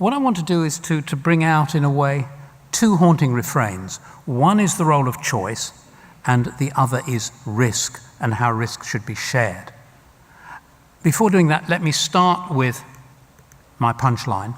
what I want to do is to bring out, in a way, two haunting refrains. One is the role of choice, and the other is risk, and how risk should be shared. Before doing that, let me start with my punchline,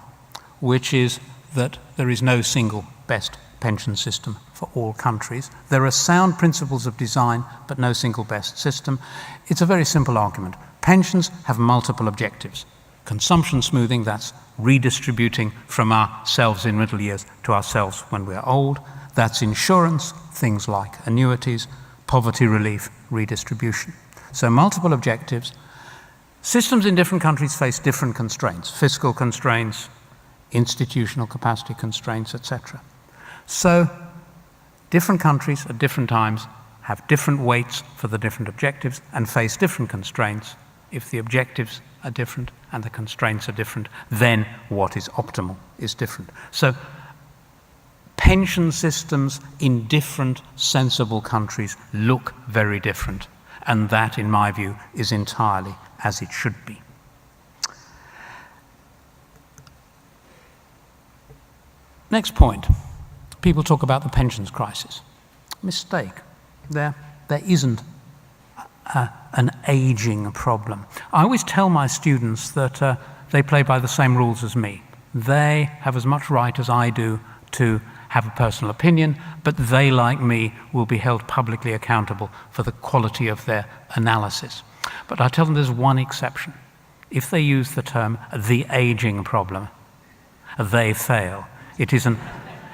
which is that there is no single best pension system for all countries. There are sound principles of design, but no single best system. It's a very simple argument. Pensions have multiple objectives. Consumption smoothing, that's redistributing from ourselves in middle years to ourselves when we're old. That's insurance, things like annuities, poverty relief, redistribution. So multiple objectives. Systems in different countries face different constraints, fiscal constraints, institutional capacity constraints, etc. So different countries at different times have different weights for the different objectives and face different constraints. If the objectives are different and the constraints are different, then what is optimal is different. So pension systems in different sensible countries look very different, and that, in my view, is entirely as it should be. Next point. People talk about the pensions crisis. Mistake. There isn't an aging problem. I always tell my students that they play by the same rules as me. They have as much right as I do to have a personal opinion, but they, like me, will be held publicly accountable for the quality of their analysis. But I tell them there's one exception. If they use the term the aging problem, they fail. It is an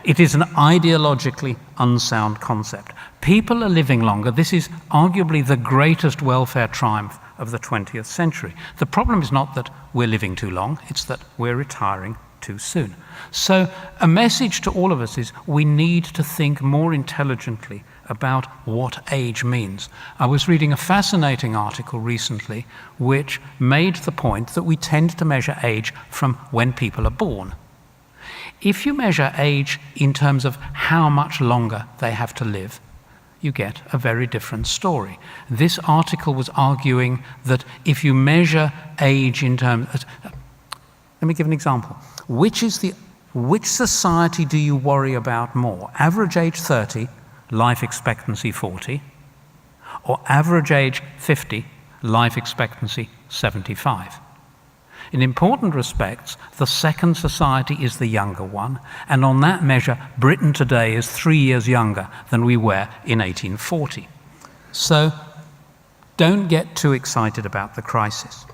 ideologically unsound concept. People are living longer. This is arguably the greatest welfare triumph of the 20th century. The problem is not that we're living too long, it's that we're retiring too soon. So a message to all of us is we need to think more intelligently about what age means. I was reading a fascinating article recently which made the point that we tend to measure age from when people are born. If you measure age in terms of how much longer they have to live, you get a very different story. This article was arguing that if you measure age in terms... let me give an example. Which society do you worry about more? Average age 30, life expectancy 40, or average age 50, life expectancy 75? In important respects, the second society is the younger one, and on that measure, Britain today is 3 years younger than we were in 1840. So don't get too excited about the crisis.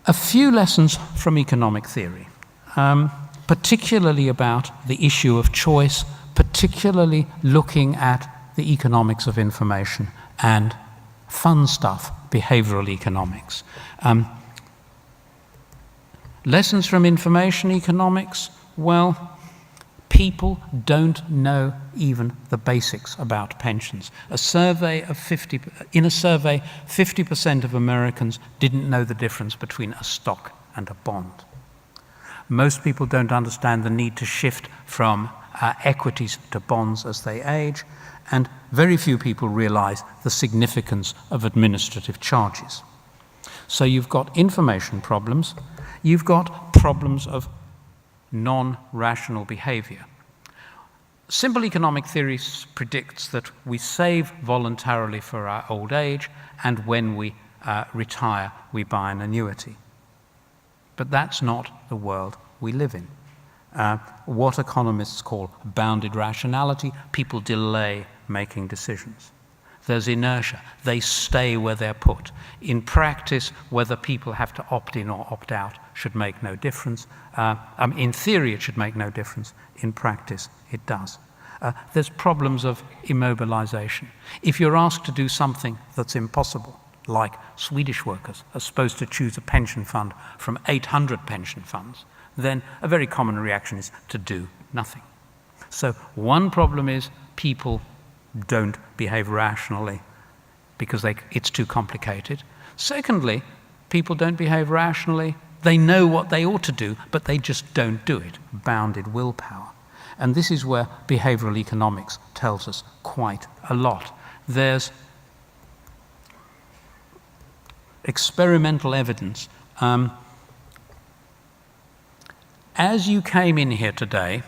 A few lessons from economic theory, particularly about the issue of choice, particularly looking at the economics of information and fun stuff, behavioral economics. Lessons from information economics, well, people don't know even the basics about pensions. In a survey, 50% of Americans didn't know the difference between a stock and a bond. Most people don't understand the need to shift from equities to bonds as they age, and very few people realize the significance of administrative charges. So you've got information problems, you've got problems of non-rational behavior. Simple economic theory predicts that we save voluntarily for our old age, and when we retire, we buy an annuity. But that's not the world we live in. What economists call bounded rationality, people delay making decisions. There's inertia. They stay where they're put. In practice, whether people have to opt in or opt out should make no difference. In theory, it should make no difference. In practice, it does. There's problems of immobilization. If you're asked to do something that's impossible, like Swedish workers are supposed to choose a pension fund from 800 pension funds, then a very common reaction is to do nothing. So one problem is people don't behave rationally because it's too complicated. Secondly, people don't behave rationally. They know what they ought to do, but they just don't do it. Bounded willpower. And this is where behavioral economics tells us quite a lot. There's experimental evidence As you came in here today,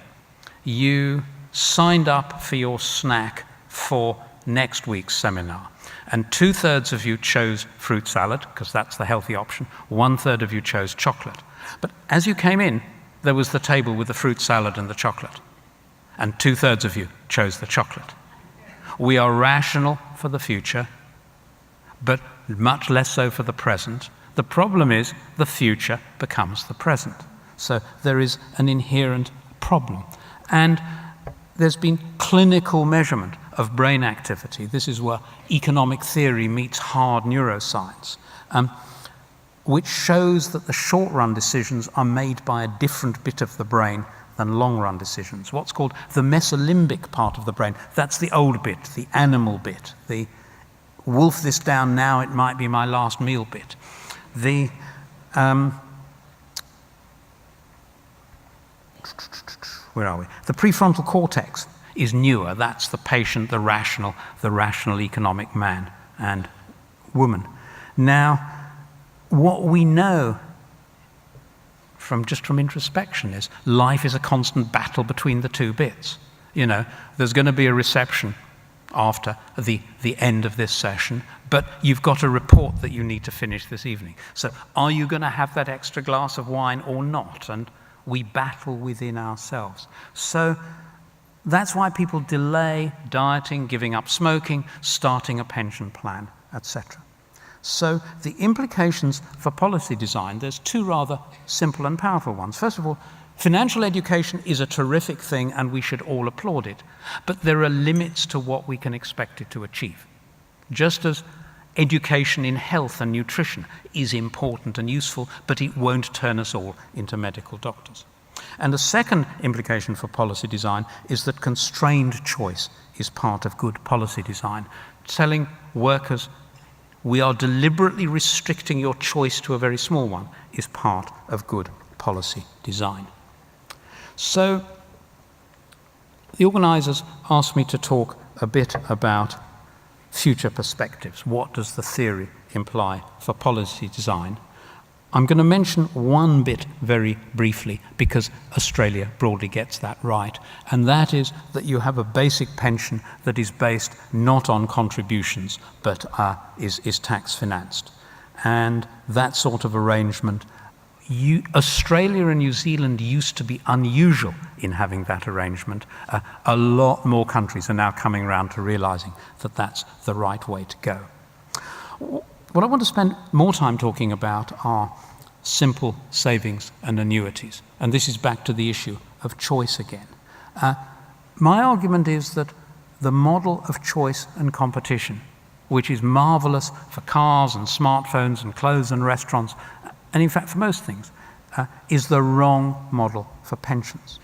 you signed up for your snack for next week's seminar. And 2/3 of you chose fruit salad, because that's the healthy option. 1/3 of you chose chocolate. But as you came in, there was the table with the fruit salad and the chocolate. And 2/3 of you chose the chocolate. We are rational for the future, but much less so for the present. The problem is the future becomes the present. So there is an inherent problem. And there's been clinical measurement of brain activity. This is where economic theory meets hard neuroscience, which shows that the short-run decisions are made by a different bit of the brain than long-run decisions. What's called the mesolimbic part of the brain. That's the old bit, the animal bit, the wolf this down now, it might be my last meal bit. The where are we? The prefrontal cortex is newer. That's the patient, the rational economic man and woman. Now, what we know from introspection is life is a constant battle between the two bits. You know, there's going to be a reception after the end of this session, but you've got a report that you need to finish this evening. So are you going to have that extra glass of wine or not? And we battle within ourselves. So that's why people delay dieting, giving up smoking, starting a pension plan, etc. So the implications for policy design, there's two rather simple and powerful ones. First of all, financial education is a terrific thing and we should all applaud it. But there are limits to what we can expect it to achieve. Just as education in health and nutrition is important and useful, but it won't turn us all into medical doctors. And the second implication for policy design is that constrained choice is part of good policy design. Telling workers, we are deliberately restricting your choice to a very small one, is part of good policy design. So the organisers asked me to talk a bit about future perspectives. What does the theory imply for policy design? I'm going to mention one bit very briefly because Australia broadly gets that right, and that is that you have a basic pension that is based not on contributions but is tax financed. And that sort of arrangement, Australia and New Zealand used to be unusual in having that arrangement. A lot more countries are now coming around to realising that that's the right way to go. What I want to spend more time talking about are simple savings and annuities. And this is back to the issue of choice again. My argument is that the model of choice and competition, which is marvellous for cars and smartphones and clothes and restaurants, and in fact for most things, is the wrong model for pensions.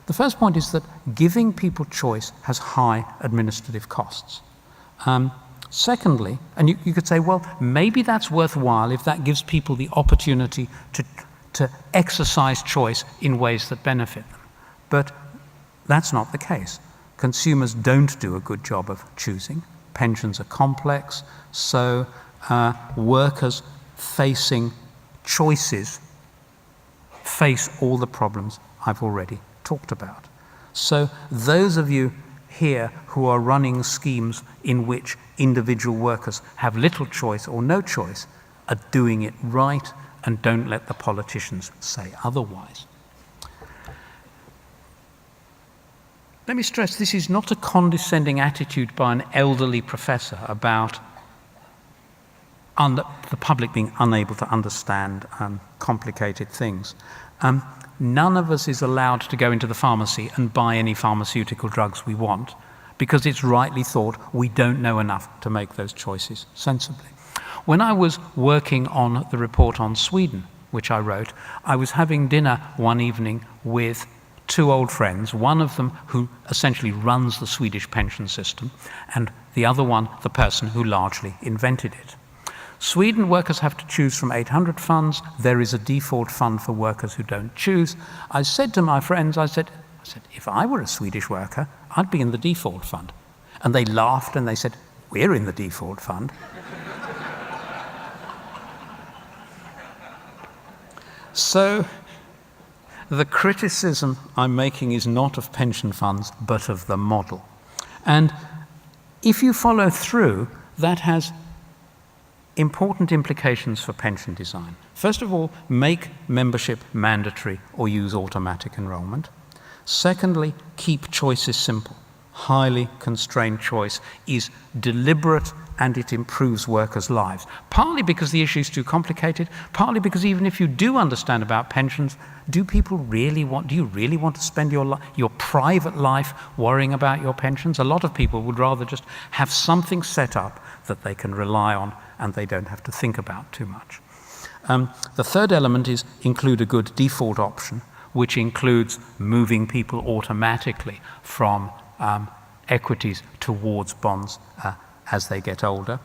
The first point is that giving people choice has high administrative costs. Secondly, and you could say, well, maybe that's worthwhile if that gives people the opportunity to exercise choice in ways that benefit them. But that's not the case. Consumers don't do a good job of choosing. Pensions are complex, so workers facing choices face all the problems I've already talked about. So those of you here who are running schemes in which individual workers have little choice or no choice are doing it right, and don't let the politicians say otherwise. Let me stress, this is not a condescending attitude by an elderly professor about the public being unable to understand complicated things. None of us is allowed to go into the pharmacy and buy any pharmaceutical drugs we want because it's rightly thought we don't know enough to make those choices sensibly. When I was working on the report on Sweden, which I wrote, I was having dinner one evening with two old friends, one of them who essentially runs the Swedish pension system, and the other one, the person who largely invented it. Sweden workers have to choose from 800 funds. There is a default fund for workers who don't choose. I said to my friends, I said, if I were a Swedish worker, I'd be in the default fund. And they laughed and they said, we're in the default fund. So the criticism I'm making is not of pension funds, but of the model. And if you follow through, that has important implications for pension design. First of all, make membership mandatory or use automatic enrolment. Secondly, keep choices simple. Highly constrained choice is deliberate and it improves workers' lives. Partly because the issue is too complicated, partly because even if you do understand about pensions, do you really want to spend your private life worrying about your pensions? A lot of people would rather just have something set up that they can rely on and they don't have to think about too much. The third element is include a good default option, which includes moving people automatically from equities towards bonds as they get older.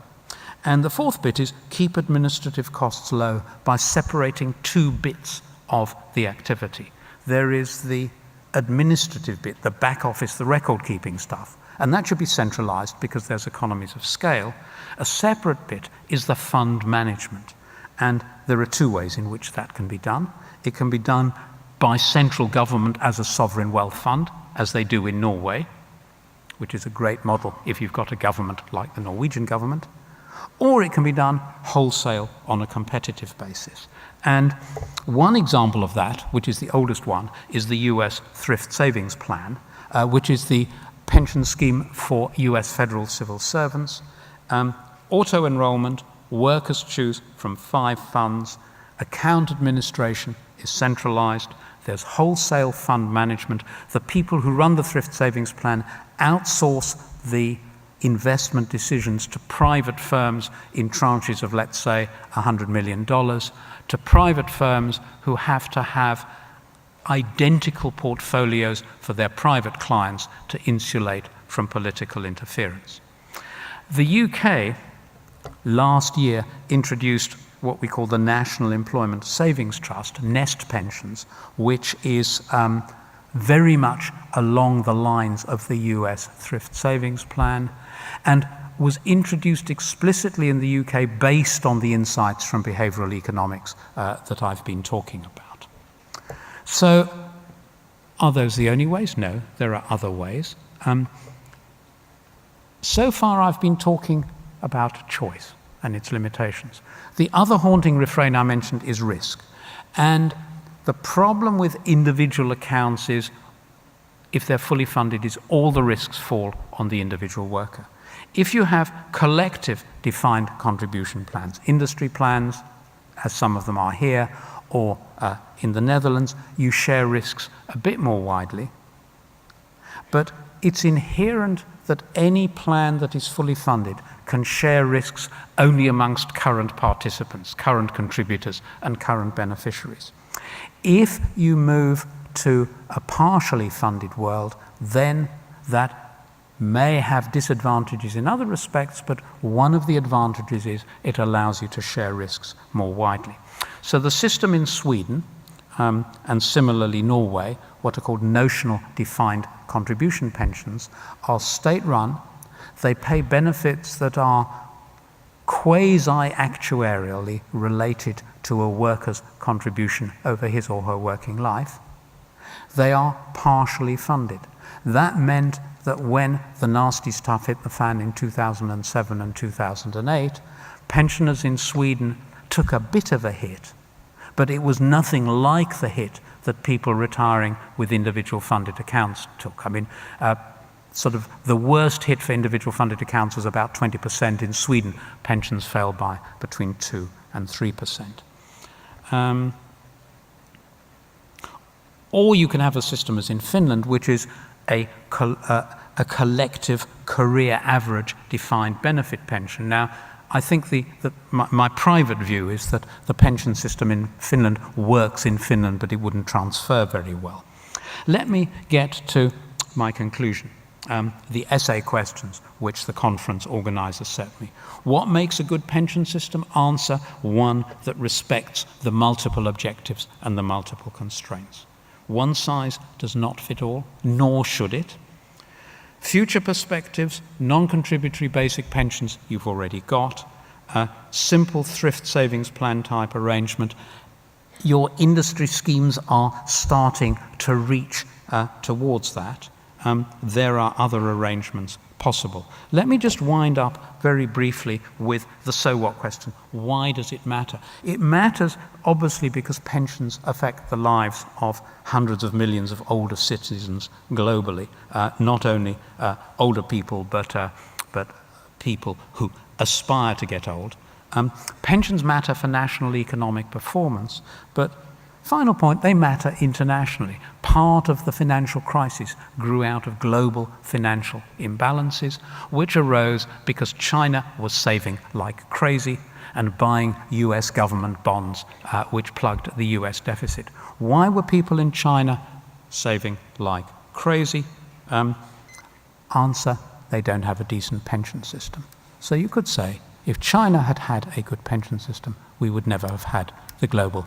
And the fourth bit is keep administrative costs low by separating two bits of the activity. There is the administrative bit, the back office, the record keeping stuff, and that should be centralized because there's economies of scale. A separate bit is the fund management, and there are two ways in which that can be done. It can be done by central government as a sovereign wealth fund, as they do in Norway, which is a great model if you've got a government like the Norwegian government, or it can be done wholesale on a competitive basis. And one example of that, which is the oldest one, is the US Thrift Savings Plan, which is the pension scheme for US federal civil servants. Auto-enrollment, workers choose from 5 funds, account administration is centralized, there's wholesale fund management. The people who run the Thrift Savings Plan outsource the investment decisions to private firms in tranches of, let's say, $100 million, to private firms who have to have identical portfolios for their private clients to insulate from political interference. The UK last year introduced what we call the National Employment Savings Trust, Nest Pensions, which is very much along the lines of the US Thrift Savings Plan, and was introduced explicitly in the UK based on the insights from behavioral economics that I've been talking about. So, are those the only ways? No, there are other ways. So far I've been talking about choice and its limitations. The other haunting refrain I mentioned is risk. And the problem with individual accounts is, if they're fully funded, is all the risks fall on the individual worker. If you have collective defined contribution plans, industry plans, as some of them are here, or in the Netherlands, you share risks a bit more widely. But it's inherent that any plan that is fully funded can share risks only amongst current participants, current contributors, and current beneficiaries. If you move to a partially funded world, then that may have disadvantages in other respects, but one of the advantages is it allows you to share risks more widely. So the system in Sweden, and similarly Norway, what are called notional defined contribution pensions, are state-run. They pay benefits that are quasi-actuarially related to a worker's contribution over his or her working life. They are partially funded. That meant that when the nasty stuff hit the fan in 2007 and 2008, pensioners in Sweden took a bit of a hit, but it was nothing like the hit that people retiring with individual funded accounts took. I mean, sort of the worst hit for individual funded accounts was about 20%. In Sweden, pensions fell by between 2 and 3%. Or you can have a system as in Finland, which is a collective career average defined benefit pension. Now, I think my private view is that the pension system in Finland works in Finland, but it wouldn't transfer very well. Let me get to my conclusion, the essay questions which the conference organisers set me. What makes a good pension system? Answer: one that respects the multiple objectives and the multiple constraints. One size does not fit all, nor should it. Future perspectives, non-contributory basic pensions you've already got. Simple thrift savings plan type arrangement. your industry schemes are starting to reach towards that, there are other arrangements possible. Let me just wind up very briefly with the so what question. Why does it matter? It matters obviously because pensions affect the lives of hundreds of millions of older citizens globally, not only older people but people who aspire to get old. Pensions matter for national economic performance, but final point, they matter internationally. Part of the financial crisis grew out of global financial imbalances, which arose because China was saving like crazy and buying US government bonds, which plugged the US deficit. Why were people in China saving like crazy? Answer, they don't have a decent pension system. So you could say, if China had had a good pension system, we would never have had the global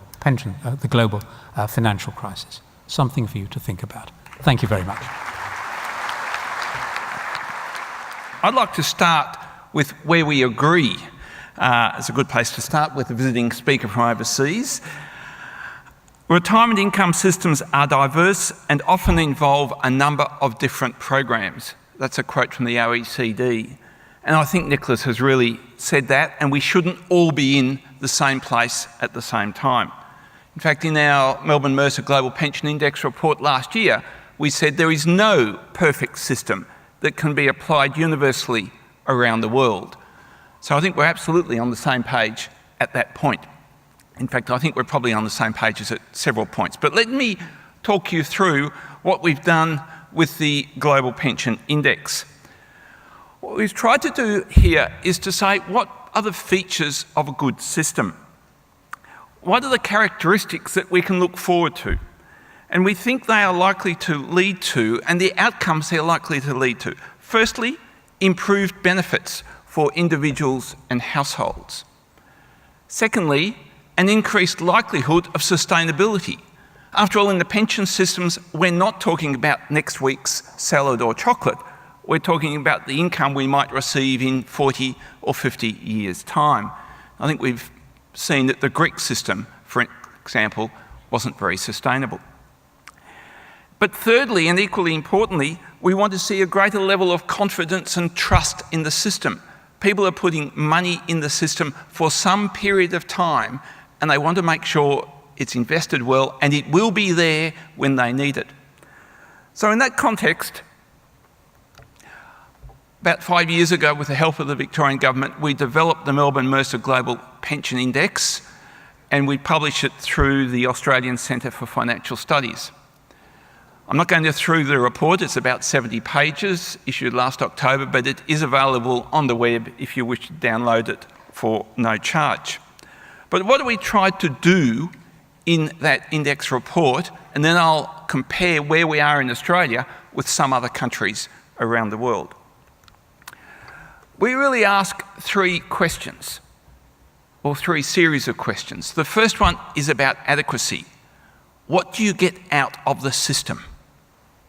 financial crisis. Something for you to think about. Thank you very much. I'd like to start with where we agree. It's a good place to start with a visiting speaker from overseas. Retirement income systems are diverse and often involve a number of different programs. That's a quote from the OECD. And I think Nicholas has really said that, and we shouldn't all be in the same place at the same time. In fact, in our Melbourne Mercer Global Pension Index report last year, we said there is no perfect system that can be applied universally around the world. So I think we're absolutely on the same page at that point. In fact, I think we're probably on the same pages at several points. But let me talk you through what we've done with the Global Pension Index. What we've tried to do here is to say, what are the features of a good system? What are the characteristics that we can look forward to? And we think they are likely to lead to, and the outcomes they're likely to lead to. Firstly, improved benefits for individuals and households. Secondly, an increased likelihood of sustainability. After all, in the pension systems, we're not talking about next week's salad or chocolate. We're talking about the income we might receive in 40 or 50 years' time. I think we've seen that the Greek system, for example, wasn't very sustainable. But thirdly, and equally importantly, we want to see a greater level of confidence and trust in the system. People are putting money in the system for some period of time, and they want to make sure it's invested well and it will be there when they need it. So in that context, about 5 years ago, with the help of the Victorian Government, we developed the Melbourne Mercer Global Pension Index, and we publish it through the Australian Centre for Financial Studies. I'm not going to go through the report, it's about 70 pages, issued last October, but it is available on the web if you wish to download it for no charge. But what we tried to do in that index report, and then I'll compare where we are in Australia with some other countries around the world. We really ask three questions, or three series of questions. The first one is about adequacy. What do you get out of the system?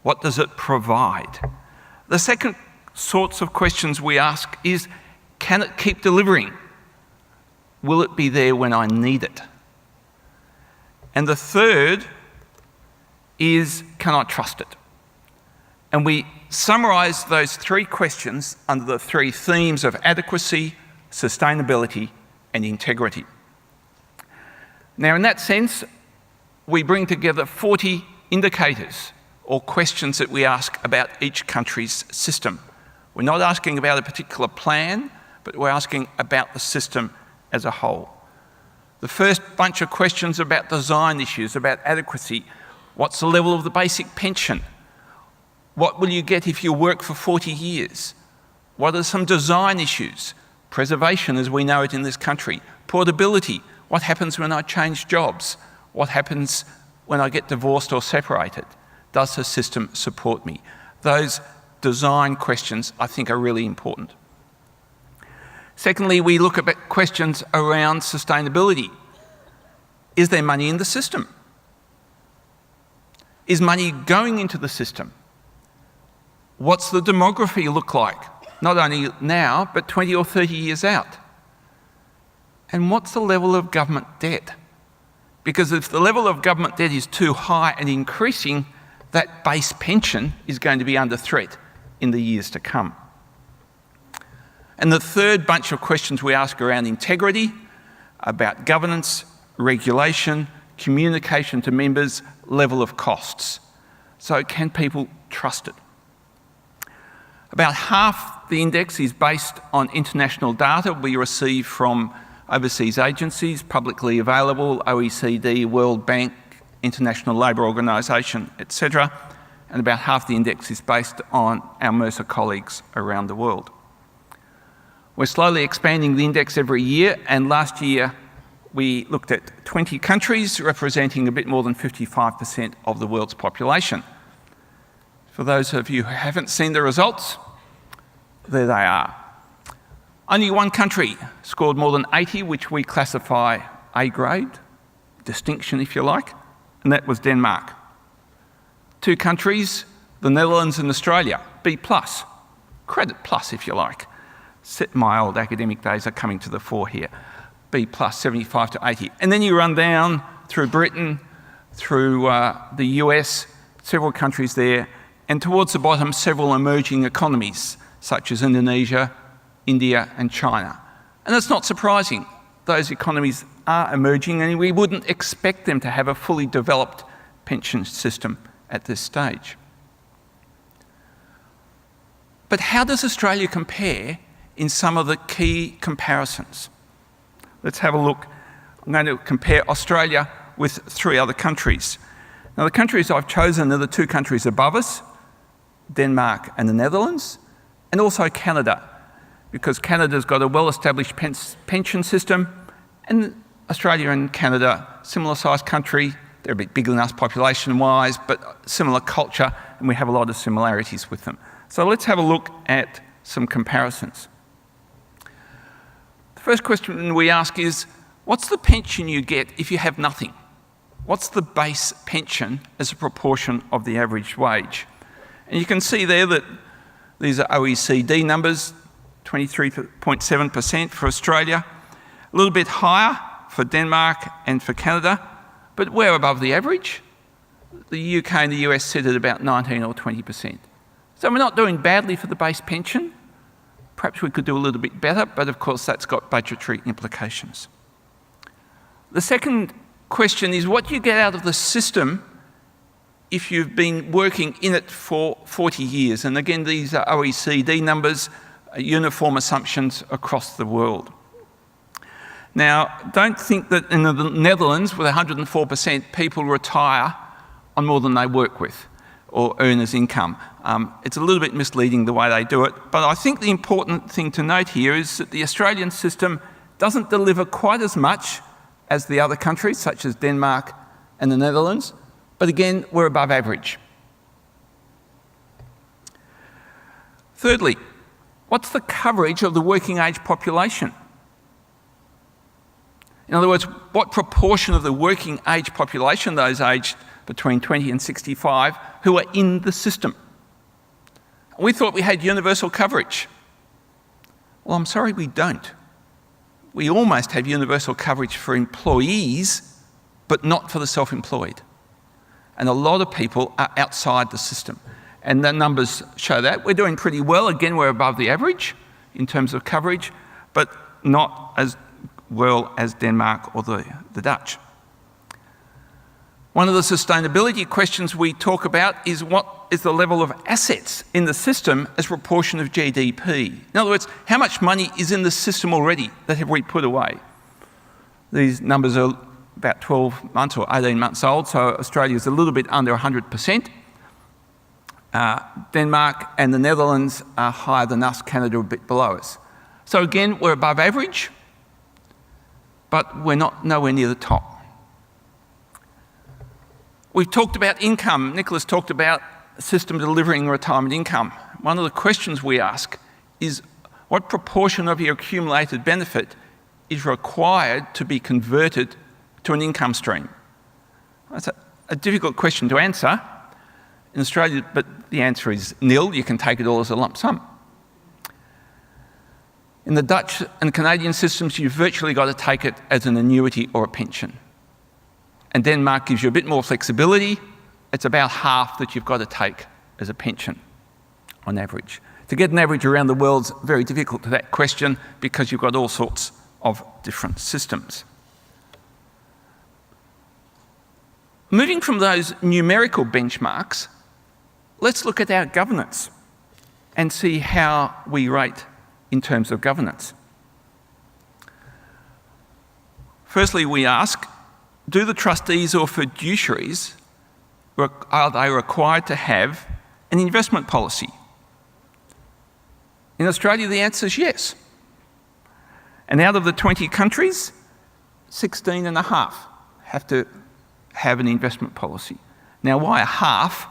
What does it provide? The second sorts of questions we ask is, can it keep delivering? Will it be there when I need it? And the third is, can I trust it? And we summarise those three questions under the three themes of adequacy, sustainability, and integrity. Now, in that sense, we bring together 40 indicators or questions that we ask about each country's system. We're not asking about a particular plan, but we're asking about the system as a whole. The first bunch of questions are about design issues, about adequacy. What's the level of the basic pension? What will you get if you work for 40 years? What are some design issues? Preservation, as we know it in this country. Portability. What happens when I change jobs? What happens when I get divorced or separated? Does the system support me? Those design questions, I think, are really important. Secondly, we look at questions around sustainability. Is there money in the system? Is money going into the system? What's the demography look like? Not only now, but 20 or 30 years out. And what's the level of government debt? Because if the level of government debt is too high and increasing, that base pension is going to be under threat in the years to come. And the third bunch of questions we ask around integrity, about governance, regulation, communication to members, level of costs. So can people trust it? About half the index is based on international data we receive from overseas agencies, publicly available, OECD, World Bank, International Labour Organisation, etc. And about half the index is based on our Mercer colleagues around the world. We're slowly expanding the index every year, and last year we looked at 20 countries representing a bit more than 55% of the world's population. For those of you who haven't seen the results, there they are. Only one country scored more than 80, which we classify A grade, distinction if you like, and that was Denmark. Two countries, the Netherlands and Australia, B+, credit plus if you like. My old academic days are coming to the fore here. B+, 75 to 80. And then you run down through Britain, through the US, several countries there, and towards the bottom, several emerging economies, such as Indonesia, India, and China. And that's not surprising. Those economies are emerging, and we wouldn't expect them to have a fully developed pension system at this stage. But how does Australia compare in some of the key comparisons? Let's have a look. I'm going to compare Australia with 3 other countries. Now, the countries I've chosen are the 2 countries above us, Denmark and the Netherlands, and also Canada, because Canada's got a well-established pension system, and Australia and Canada, similar-sized country. They're a bit bigger than us population-wise, but similar culture, and we have a lot of similarities with them. So let's have a look at some comparisons. The first question we ask is, what's the pension you get if you have nothing? What's the base pension as a proportion of the average wage? And you can see there that these are OECD numbers, 23.7% for Australia, a little bit higher for Denmark and for Canada, but we're above the average. The UK and the US sit at about 19 or 20%. So we're not doing badly for the base pension. Perhaps we could do a little bit better, but of course that's got budgetary implications. The second question is what you get out of the system if you've been working in it for 40 years. And again, these are OECD numbers, uniform assumptions across the world. Now, don't think that in the Netherlands, with 104%, people retire on more than they work with or earn as income. It's a little bit misleading the way they do it, but I think the important thing to note here is that the Australian system doesn't deliver quite as much as the other countries, such as Denmark and the Netherlands, but again, we're above average. Thirdly, what's the coverage of the working age population? In other words, what proportion of the working age population, those aged between 20 and 65, who are in the system? We thought we had universal coverage. Well, I'm sorry, we don't. We almost have universal coverage for employees, but not for the self-employed. And a lot of people are outside the system. And the numbers show that. We're doing pretty well. Again, we're above the average in terms of coverage, but not as well as Denmark or the Dutch. One of the sustainability questions we talk about is what is the level of assets in the system as a proportion of GDP? In other words, how much money is in the system already that have we put away? These numbers are about 12 months or 18 months old, so Australia is a little bit under 100%. Denmark and the Netherlands are higher than us, Canada a bit below us. So again, we're above average, but we're nowhere near the top. We've talked about income. Nicholas talked about a system delivering retirement income. One of the questions we ask is what proportion of your accumulated benefit is required to be converted to an income stream? That's a difficult question to answer in Australia, but the answer is nil. You can take it all as a lump sum. In the Dutch and Canadian systems, you've virtually got to take it as an annuity or a pension. And Denmark gives you a bit more flexibility. It's about half that you've got to take as a pension on average. To get an average around the world's very difficult to that question because you've got all sorts of different systems. Moving from those numerical benchmarks, let's look at our governance and see how we rate in terms of governance. Firstly, we ask, do the trustees or fiduciaries, are they required to have an investment policy? In Australia, the answer is yes. And out of the 20 countries, 16 and a half have to have an investment policy. Now, why a half?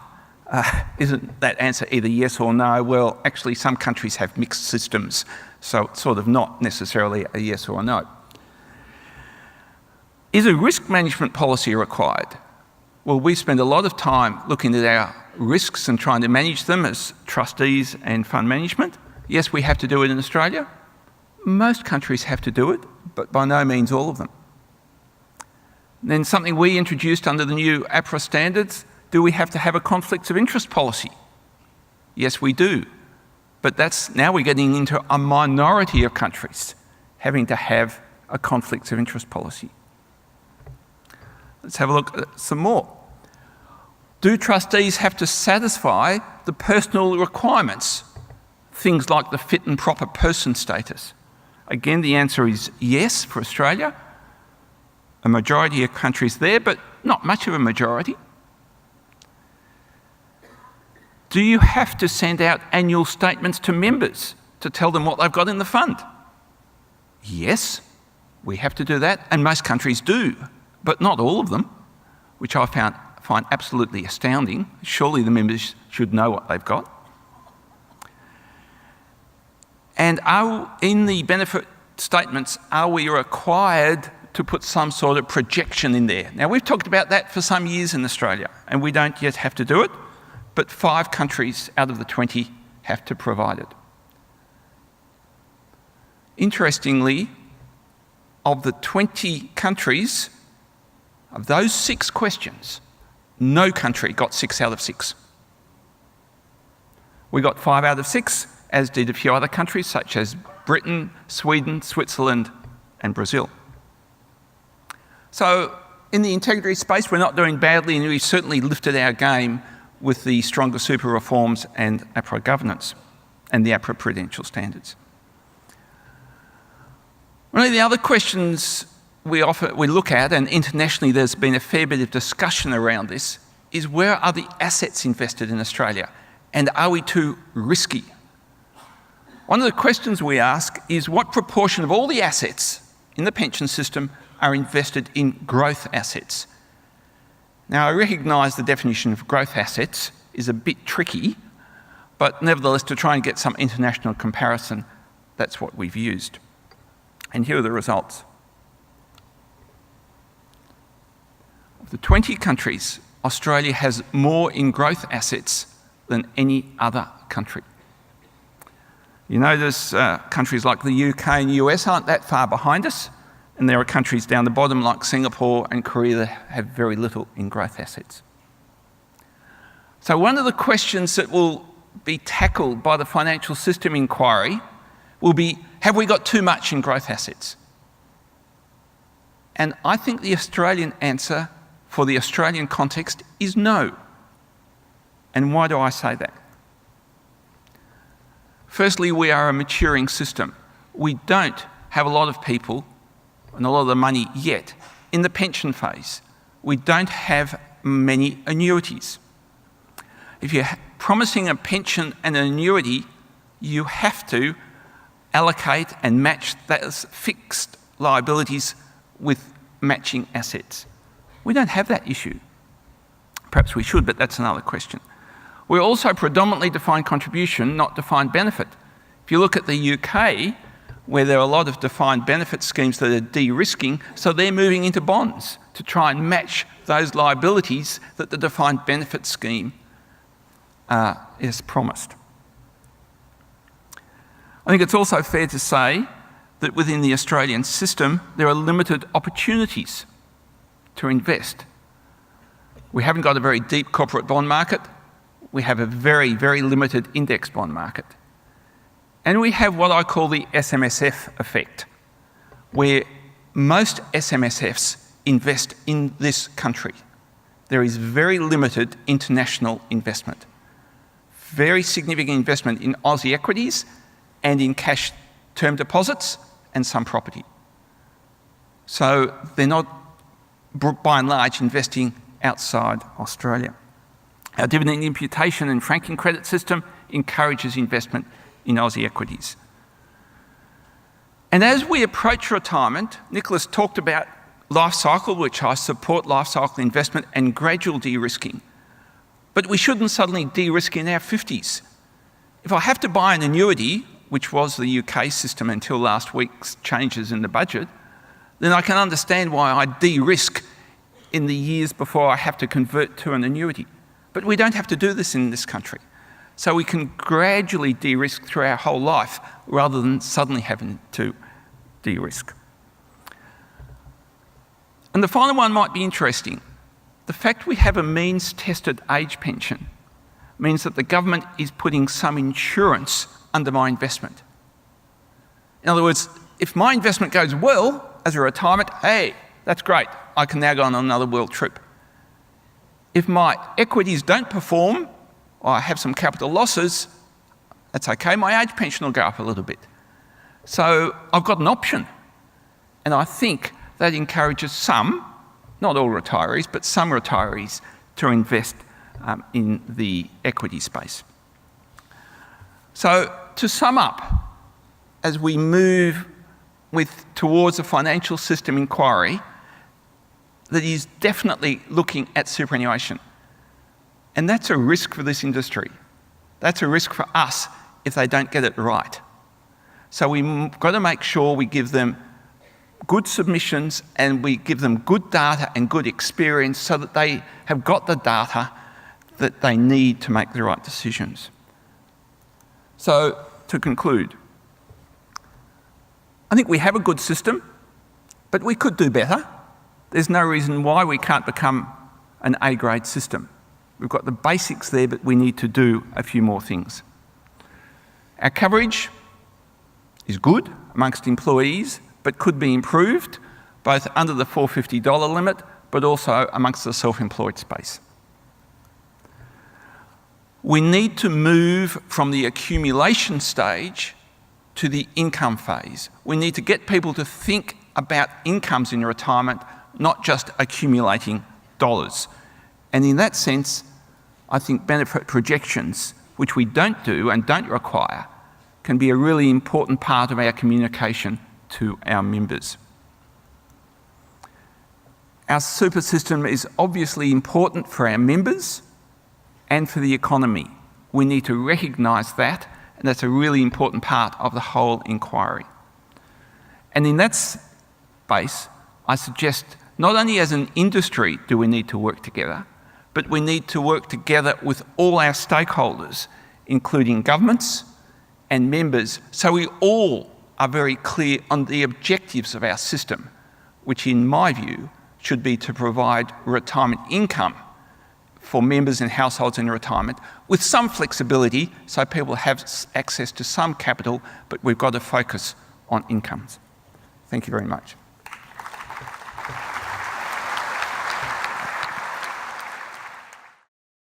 Isn't that answer either yes or no? Well, actually, some countries have mixed systems, so it's sort of not necessarily a yes or a no. Is a risk management policy required? Well, we spend a lot of time looking at our risks and trying to manage them as trustees and fund management. Yes, we have to do it in Australia. Most countries have to do it, but by no means all of them. Then something we introduced under the new APRA standards, do we have to have a conflicts of interest policy? Yes, we do. But now we're getting into a minority of countries having to have a conflicts of interest policy. Let's have a look at some more. Do trustees have to satisfy the personal requirements? Things like the fit and proper person status. Again, the answer is yes for Australia. A majority of countries there, but not much of a majority. Do you have to send out annual statements to members to tell them what they've got in the fund? Yes, we have to do that, and most countries do, but not all of them, which I find absolutely astounding. Surely the members should know what they've got. And in the benefit statements, are we required to put some sort of projection in there? Now, we've talked about that for some years in Australia, and we don't yet have to do it, but 5 countries out of the 20 have to provide it. Interestingly, of the 20 countries, of those 6 questions, no country got 6 out of 6. We got 5 out of 6, as did a few other countries such as Britain, Sweden, Switzerland and Brazil. So in the integrity space, we're not doing badly, and we've certainly lifted our game with the stronger super reforms and APRA governance and the APRA prudential standards. One of the other questions we look at, and internationally there's been a fair bit of discussion around this, is where are the assets invested in Australia, and are we too risky? One of the questions we ask is what proportion of all the assets in the pension system are invested in growth assets? Now, I recognise the definition of growth assets is a bit tricky, but nevertheless, to try and get some international comparison, that's what we've used. And here are the results. Of the 20 countries, Australia has more in growth assets than any other country. You notice countries like the UK and US aren't that far behind us, and there are countries down the bottom like Singapore and Korea that have very little in growth assets. So one of the questions that will be tackled by the financial system inquiry will be, have we got too much in growth assets? And I think the Australian answer for the Australian context is no. And why do I say that? Firstly, we are a maturing system. We don't have a lot of people and a lot of the money yet in the pension phase. We don't have many annuities. If you're promising a pension and an annuity, you have to allocate and match those fixed liabilities with matching assets. We don't have that issue. Perhaps we should, but that's another question. We're also predominantly defined contribution, not defined benefit. If you look at the UK, where there are a lot of defined benefit schemes that are de-risking, so they're moving into bonds to try and match those liabilities that the defined benefit scheme is promised. I think it's also fair to say that within the Australian system, there are limited opportunities to invest We haven't got a very deep corporate bond market. We have a very, very limited index bond market. And we have what I call the SMSF effect, where most SMSFs invest in this country. There is very limited international investment. Very significant investment in Aussie equities and in cash term deposits and some property. So they're not, by and large, investing outside Australia. Our dividend imputation and franking credit system encourages investment in Aussie equities. And as we approach retirement, Nicholas talked about life cycle, which I support life cycle investment and gradual de-risking. But we shouldn't suddenly de-risk in our 50s. If I have to buy an annuity, which was the UK system until last week's changes in the budget, then I can understand why I de-risk in the years before I have to convert to an annuity. But we don't have to do this in this country. So we can gradually de-risk through our whole life rather than suddenly having to de-risk. And the final one might be interesting. The fact we have a means-tested age pension means that the government is putting some insurance under my investment. In other words, if my investment goes well as a retirement, hey, that's great. I can now go on another world trip. If my equities don't perform, or I have some capital losses, that's okay. My age pension will go up a little bit. So I've got an option. And I think that encourages some, not all retirees, but some retirees to invest in the equity space. So to sum up, as we move towards a financial system inquiry that is definitely looking at superannuation, and that's a risk for this industry. That's a risk for us if they don't get it right. So we've got to make sure we give them good submissions and we give them good data and good experience so that they have got the data that they need to make the right decisions. So to conclude, I think we have a good system, but we could do better. There's no reason why we can't become an A-grade system. We've got the basics there, but we need to do a few more things. Our coverage is good amongst employees, but could be improved, both under the $450 limit, but also amongst the self-employed space. We need to move from the accumulation stage to the income phase. We need to get people to think about incomes in retirement, not just accumulating dollars. And in that sense, I think benefit projections, which we don't do and don't require, can be a really important part of our communication to our members. Our super system is obviously important for our members and for the economy. We need to recognise that, and that's a really important part of the whole inquiry. And in that space, I suggest not only as an industry do we need to work together, but we need to work together with all our stakeholders, including governments and members, so we all are very clear on the objectives of our system, which in my view should be to provide retirement income for members and households in retirement with some flexibility so people have access to some capital, but we've got to focus on incomes. Thank you very much.